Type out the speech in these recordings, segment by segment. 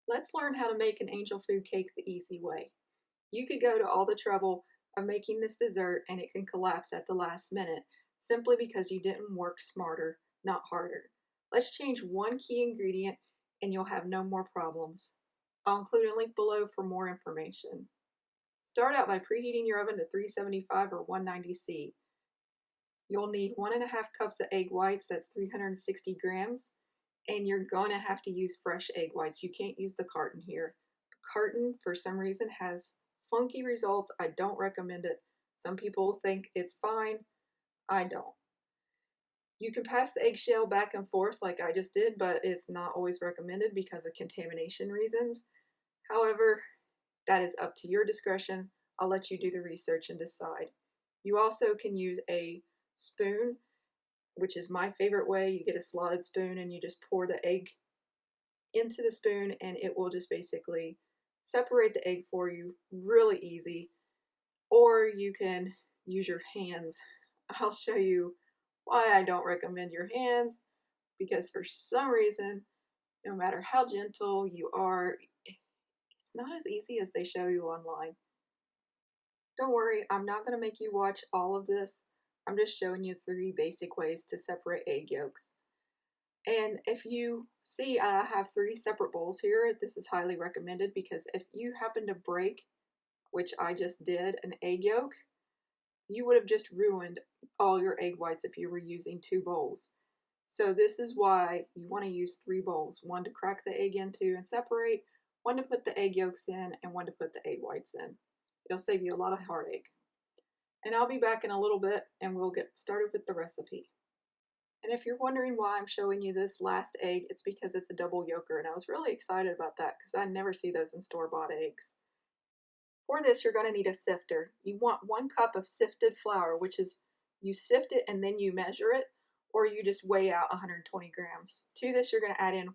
Let's learn how to make an angel food cake the easy way. You could go to all the trouble of making this dessert and it can collapse at the last minute simply because you didn't work smarter, not harder. Let's change one key ingredient and you'll have no more problems. I'll include a link below for more information. Start out by preheating your oven to 375 or 190°C. You'll need 1.5 cups of egg whites, that's 360 grams, and you're gonna have to use fresh egg whites. You can't use the carton here. The carton, for some reason, has funky results. I don't recommend it. Some people think it's fine. I don't. You can pass the eggshell back and forth like I just did, but it's not always recommended because of contamination reasons. However, that is up to your discretion. I'll let you do the research and decide. You also can use a spoon, which is my favorite way. You get a slotted spoon and you just pour the egg into the spoon and it will just basically separate the egg for you, really easy. Or you can use your hands. I'll show you why I don't recommend your hands, because for some reason, no matter how gentle you are, it's not as easy as they show you online. Don't worry, I'm not going to make you watch all of this. I'm just showing you 3 basic ways to separate egg yolks. And if you see, I have 3 separate bowls here. This is highly recommended because if you happen to break, which I just did, an egg yolk, you would have just ruined all your egg whites if you were using 2 bowls. So this is why you want to use 3 bowls, one to crack the egg into and separate, one to put the egg yolks in, and one to put the egg whites in. It'll save you a lot of heartache. And I'll be back in a little bit and we'll get started with the recipe. And if you're wondering why I'm showing you this last egg, it's because it's a double yolker, and I was really excited about that because I never see those in store-bought eggs. For this, you're going to need a sifter. You want 1 cup of sifted flour, which is you sift it and then you measure it, or you just weigh out 120 grams. To this, you're going to add in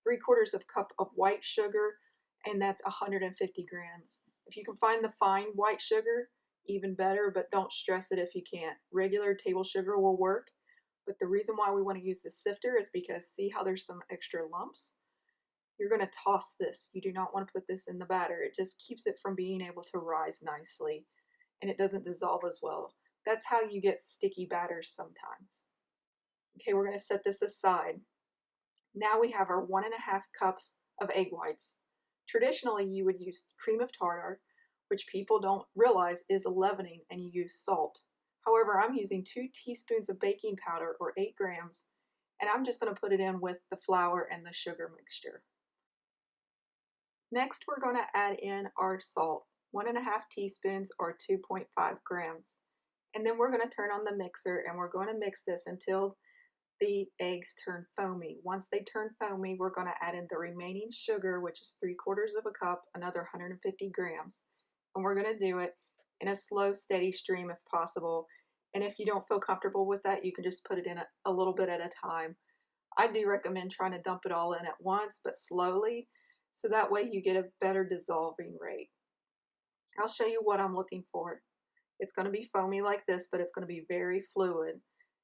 3/4 cup of white sugar, and that's 150 grams. If you can find the fine white sugar, even better, but don't stress it if you can't. Regular table sugar will work, but the reason why we want to use the sifter is because see how there's some extra lumps? You're going to toss this. You do not want to put this in the batter. It just keeps it from being able to rise nicely, and it doesn't dissolve as well. That's how you get sticky batters sometimes. Okay, we're going to set this aside. Now we have our 1.5 cups of egg whites. Traditionally, you would use cream of tartar, which people don't realize is a leavening, and you use salt. However, I'm using 2 teaspoons of baking powder, or 8 grams, and I'm just going to put it in with the flour and the sugar mixture. Next, we're going to add in our salt, 1.5 teaspoons or 2.5 grams. And then we're going to turn on the mixer and we're going to mix this until the eggs turn foamy. Once they turn foamy, we're going to add in the remaining sugar, which is 3/4 cup, another 150 grams. And we're going to do it in a slow, steady stream if possible. And if you don't feel comfortable with that, you can just put it in a little bit at a time. I do recommend trying to dump it all in at once, but slowly, so that way you get a better dissolving rate. I'll show you what I'm looking for. It's going to be foamy like this, but it's going to be very fluid.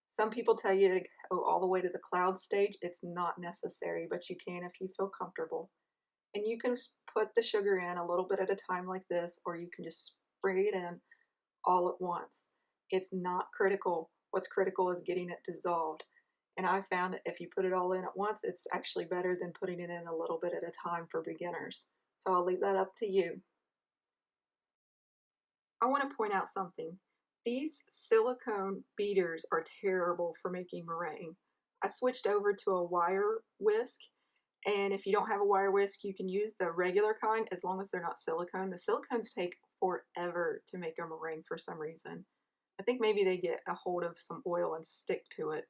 Some people tell you to go all the way to the cloud stage. It's not necessary, but you can if you feel comfortable. And you can put the sugar in a little bit at a time like this, or you can just spray it in all at once. It's not critical. What's critical is getting it dissolved. And I found if you put it all in at once, it's actually better than putting it in a little bit at a time for beginners. So I'll leave that up to you. I want to point out something. These silicone beaters are terrible for making meringue. I switched over to a wire whisk, and if you don't have a wire whisk, you can use the regular kind as long as they're not silicone. The silicones take forever to make a meringue for some reason. I think maybe they get a hold of some oil and stick to it.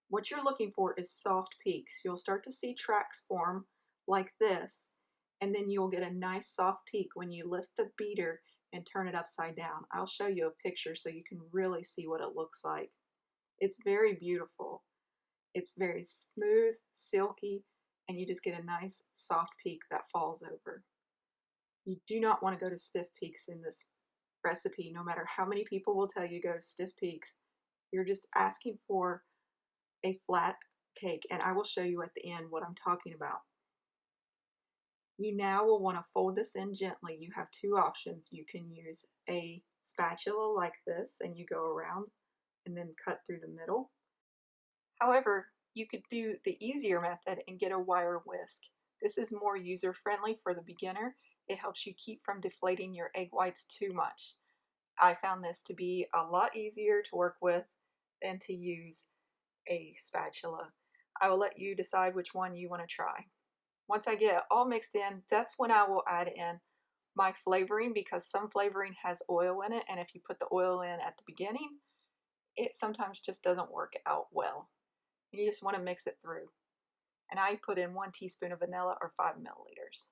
What you're looking for is soft peaks. You'll start to see tracks form like this, and then you'll get a nice soft peak when you lift the beater and turn it upside down. I'll show you a picture so you can really see what it looks like. It's very beautiful. It's very smooth, silky, and you just get a nice soft peak that falls over. You do not want to go to stiff peaks in this recipe, no matter how many people will tell you go to stiff peaks. You're just asking for a flat cake, and I will show you at the end what I'm talking about. You now will want to fold this in gently. You have two options. You can use a spatula like this and you go around and then cut through the middle. However, you could do the easier method and get a wire whisk. This is more user friendly for the beginner. It helps you keep from deflating your egg whites too much. I found this to be a lot easier to work with than to use a spatula. I will let you decide which one you want to try. Once I get it all mixed in, that's when I will add in my flavoring, because some flavoring has oil in it, and if you put the oil in at the beginning, it sometimes just doesn't work out well. You just want to mix it through. And I put in 1 teaspoon of vanilla or 5 milliliters.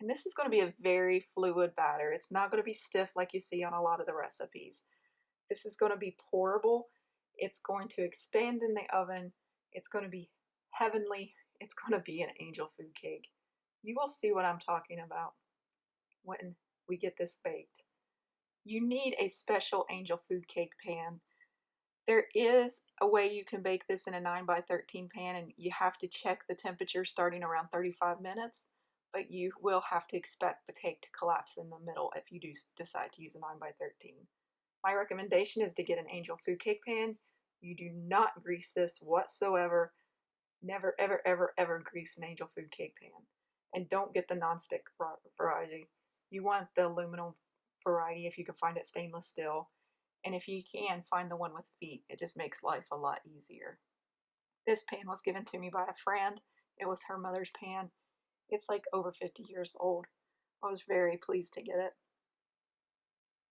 And this is going to be a very fluid batter. It's not going to be stiff like you see on a lot of the recipes. This is going to be pourable. It's going to expand in the oven. It's going to be heavenly. It's going to be an angel food cake. You will see what I'm talking about when we get this baked. You need a special angel food cake pan. There is a way you can bake this in a 9 by 13 pan, and you have to check the temperature starting around 35 minutes, but you will have to expect the cake to collapse in the middle if you do decide to use a 9 by 13. My recommendation is to get an angel food cake pan. You do not grease this whatsoever. Never, ever, ever, ever grease an angel food cake pan. And don't get the nonstick variety. You want the aluminum variety if you can find it stainless steel. And if you can, find the one with feet. It just makes life a lot easier. This pan was given to me by a friend. It was her mother's pan. It's like over 50 years old. I was very pleased to get it.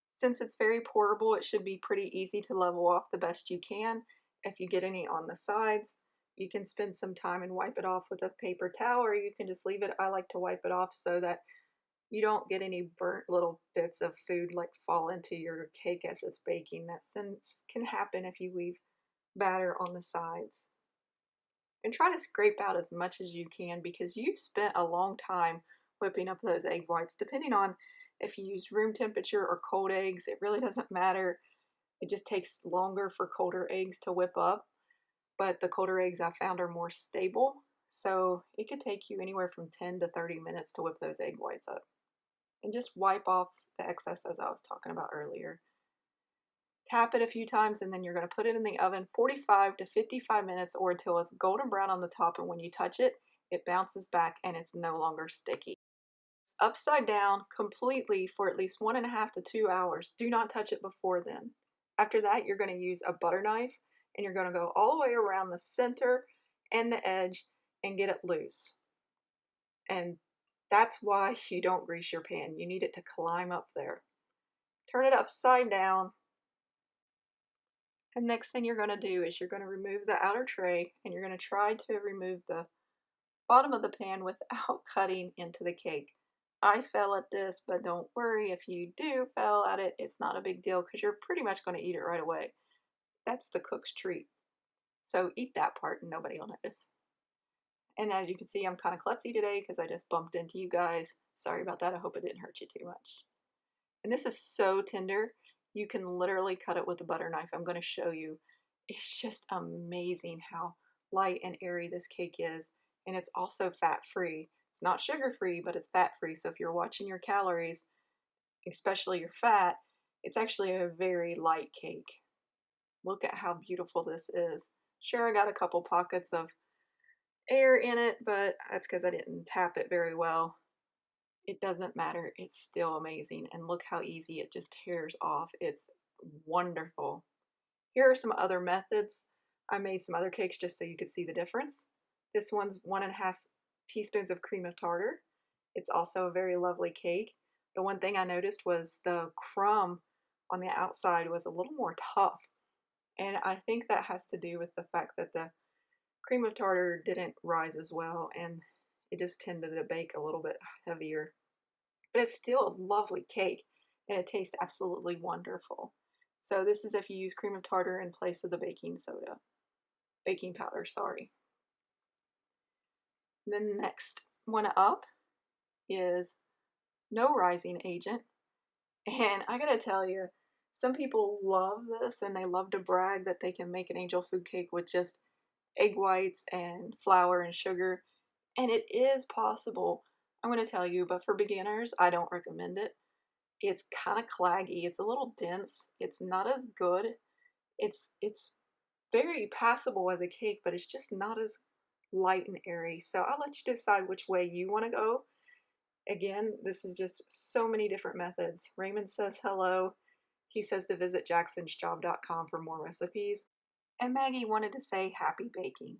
Since it's very portable, it should be pretty easy to level off the best you can. If you get any on the sides, you can spend some time and wipe it off with a paper towel, or you can just leave it. I like to wipe it off so that you don't get any burnt little bits of food like fall into your cake as it's baking. That can happen if you leave batter on the sides. And try to scrape out as much as you can, because you've spent a long time whipping up those egg whites. Depending on if you use room temperature or cold eggs, it really doesn't matter. It just takes longer for colder eggs to whip up, but the colder eggs I found are more stable. So it could take you anywhere from 10 to 30 minutes to whip those egg whites up. And just wipe off the excess as I was talking about earlier. Tap it a few times, and then you're going to put it in the oven 45 to 55 minutes, or until it's golden brown on the top, and when you touch it, it bounces back and it's no longer sticky. It's upside down completely for at least 1.5 to 2 hours. Do not touch it before then. After that, you're going to use a butter knife, and you're going to go all the way around the center and the edge and get it loose. And that's why you don't grease your pan. You need it to climb up there. Turn it upside down. And next thing you're going to do is you're going to remove the outer tray, and you're going to try to remove the bottom of the pan without cutting into the cake. I fell at this, but don't worry, if you do fell at it, it's not a big deal, because you're pretty much going to eat it right away. That's the cook's treat. So eat that part and nobody will notice. And as you can see, I'm kind of klutzy today because I just bumped into you guys. Sorry about that. I hope it didn't hurt you too much. And this is so tender. You can literally cut it with a butter knife. I'm going to show you. It's just amazing how light and airy this cake is. And it's also fat-free. It's not sugar-free, but it's fat-free. So if you're watching your calories, especially your fat, it's actually a very light cake. Look at how beautiful this is. Sure, I got a couple pockets of air in it, but that's because I didn't tap it very well. It doesn't matter. It's still amazing. And look how easy it just tears off. It's wonderful. Here are some other methods. I made some other cakes just so you could see the difference. This one's 1.5 teaspoons of cream of tartar. It's also a very lovely cake. The one thing I noticed was the crumb on the outside was a little more tough. And I think that has to do with the fact that the cream of tartar didn't rise as well, and it just tended to bake a little bit heavier. But it's still a lovely cake, and it tastes absolutely wonderful. So this is if you use cream of tartar in place of the baking powder, sorry. Then the next one up is no rising agent. And I gotta tell you, some people love this, and they love to brag that they can make an angel food cake with just egg whites and flour and sugar. And it is possible. I'm going to tell you, but for beginners, I don't recommend it. It's kind of claggy. It's a little dense. It's not as good. It's very passable as a cake, but it's just not as light and airy. So I'll let you decide which way you want to go. Again, this is just so many different methods. Raymond says hello. He says to visit jacksonsjob.com for more recipes. And Maggie wanted to say happy baking.